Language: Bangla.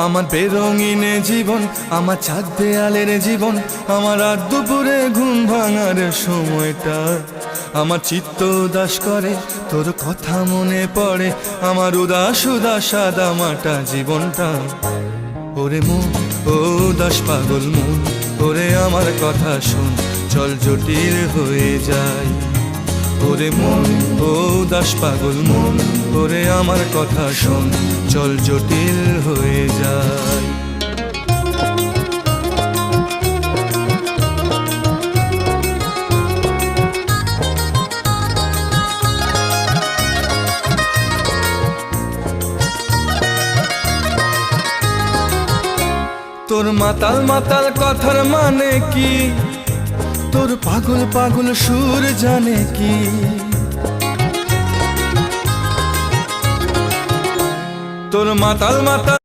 আমার বেরঙিনে জীবন, আমার ছাদ দেয়ালের জীবন, আমার রাত দুপুরে ঘুম ভাঙার সময়টা। আমার চিত্ত উদাস করে, তোর কথা মনে পড়ে, আমার উদাস উদাস সাদা মাটা জীবনটা। ওরে মন, ও উদাস পাগল মন, ওরে আমার কথা শোন, চল জটিল হয়ে যায়। ওরে মন, ও উদাস পাগল মন, ওরে আমার কথা শোন, চল জটিল হয়ে যায়। তোর মাতাল মাতাল কথার মানে কি, তোর পাগল পাগল সুর জানে কি? তোর মাতাল মাতাল